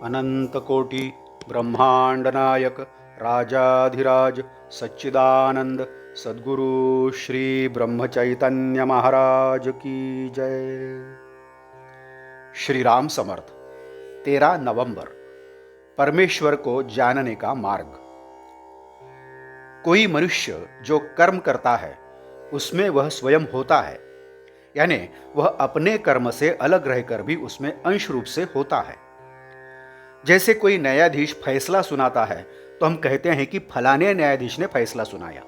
अनंतकोटि ब्रह्मांड नायक राजाधिराज सच्चिदानंद सद्गुरु श्री ब्रह्म चैतन्य महाराज की जय। श्री राम समर्थ। 13 नवंबर। परमेश्वर को जानने का मार्ग। कोई मनुष्य जो कर्म करता है उसमें वह स्वयं होता है, यानी वह अपने कर्म से अलग रहकर भी उसमें अंश रूप से होता है। जैसे कोई न्यायाधीश फैसला सुनाता है तो हम कहते हैं कि फलाने न्यायाधीश ने फैसला सुनाया,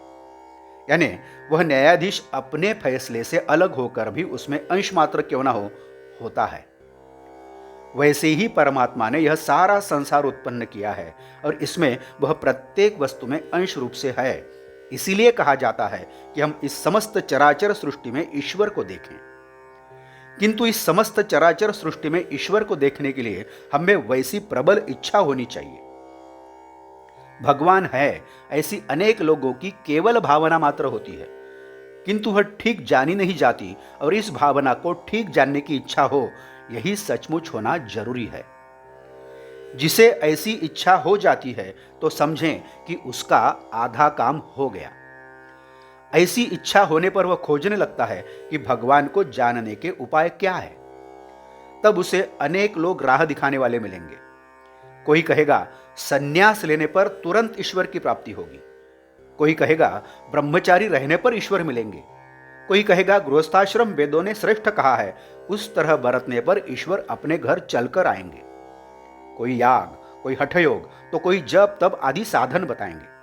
यानी वह न्यायाधीश अपने फैसले से अलग होकर भी उसमें अंश मात्र क्यों ना होता है। वैसे ही परमात्मा ने यह सारा संसार उत्पन्न किया है और इसमें वह प्रत्येक वस्तु में अंश रूप से है। इसीलिए कहा जाता है कि हम इस समस्त चराचर सृष्टि में ईश्वर को देखें। किंतु इस समस्त चराचर सृष्टि में ईश्वर को देखने के लिए हमें वैसी प्रबल इच्छा होनी चाहिए। भगवान है ऐसी अनेक लोगों की केवल भावना मात्र होती है, किंतु वह ठीक जानी नहीं जाती और इस भावना को ठीक जानने की इच्छा हो, यही सचमुच होना जरूरी है। जिसे ऐसी इच्छा हो जाती है तो समझें कि उसका आधा काम हो गया। ऐसी इच्छा होने पर वह खोजने लगता है कि भगवान को जानने के उपाय क्या है। तब उसे अनेक लोग राह दिखाने वाले मिलेंगे। कोई कहेगा संन्यास लेने पर तुरंत ईश्वर की प्राप्ति होगी, कोई कहेगा ब्रह्मचारी रहने पर ईश्वर मिलेंगे, कोई कहेगा गृहस्थाश्रम वेदों ने श्रेष्ठ कहा है, उस तरह बरतने पर ईश्वर अपने घर चलकर आएंगे। कोई याग, कोई हठयोग, तो कोई जप तप आदि साधन बताएंगे।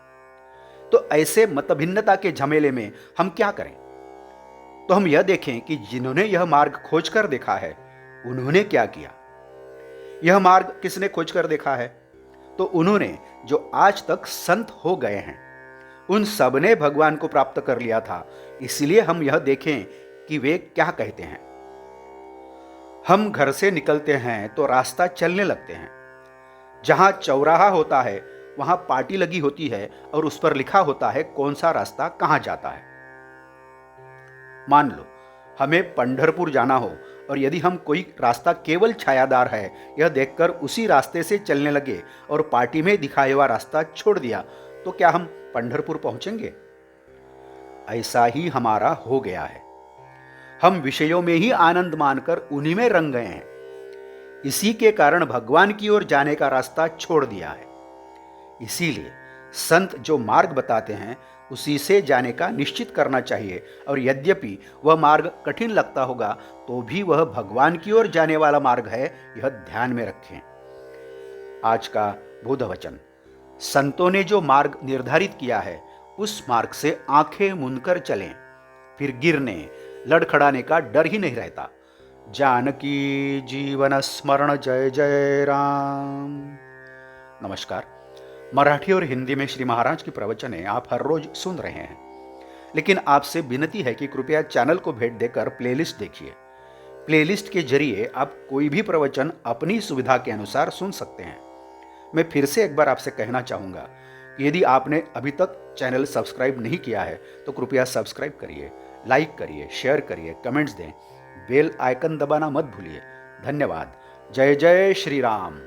तो ऐसे मतभिन्नता के झमेले में हम क्या करें? तो हम यह देखें कि जिन्होंने यह मार्ग खोज कर देखा है उन्होंने क्या किया। यह मार्ग किसने खोज कर देखा है? तो उन्होंने जो आज तक संत हो गए हैं, उन सब ने भगवान को प्राप्त कर लिया था। इसलिए हम यह देखें कि वे क्या कहते हैं। हम घर से निकलते हैं तो रास्ता चलने लगते हैं। जहां चौराहा होता है वहां पाटी लगी होती है और उस पर लिखा होता है कौन सा रास्ता कहां जाता है। मान लो हमें पंढरपुर जाना हो और यदि हम कोई रास्ता केवल छायादार है यह देखकर उसी रास्ते से चलने लगे और पाटी में दिखाया हुआ रास्ता छोड़ दिया, तो क्या हम पंढरपुर पहुंचेंगे? ऐसा ही हमारा हो गया है। हम विषयों में ही आनंद मानकर उन्हीं में रंग गए हैं। इसी के कारण भगवान की ओर जाने का रास्ता छोड़ दिया है। इसीलिए संत जो मार्ग बताते हैं उसी से जाने का निश्चित करना चाहिए, और यद्यपि वह मार्ग कठिन लगता होगा तो भी वह भगवान की ओर जाने वाला मार्ग है, यह ध्यान में रखें। आज का बुध वचन। संतों ने जो मार्ग निर्धारित किया है उस मार्ग से आंखें मूंदकर चलें, फिर गिरने लड़खड़ाने का डर ही नहीं रहता। जानकी जीवन स्मरण जय जय राम। नमस्कार। मराठी और हिंदी में श्री महाराज की प्रवचनें आप हर रोज सुन रहे हैं, लेकिन आपसे विनती है कि कृपया चैनल को भेंट देकर प्लेलिस्ट देखिए। प्लेलिस्ट के जरिए आप कोई भी प्रवचन अपनी सुविधा के अनुसार सुन सकते हैं। मैं फिर से एक बार आपसे कहना चाहूँगा कि यदि आपने अभी तक चैनल सब्सक्राइब नहीं किया है तो कृपया सब्सक्राइब करिए, लाइक करिए, शेयर करिए, कमेंट्स दें, बेल आइकन दबाना मत भूलिए। धन्यवाद। जय जय श्री राम।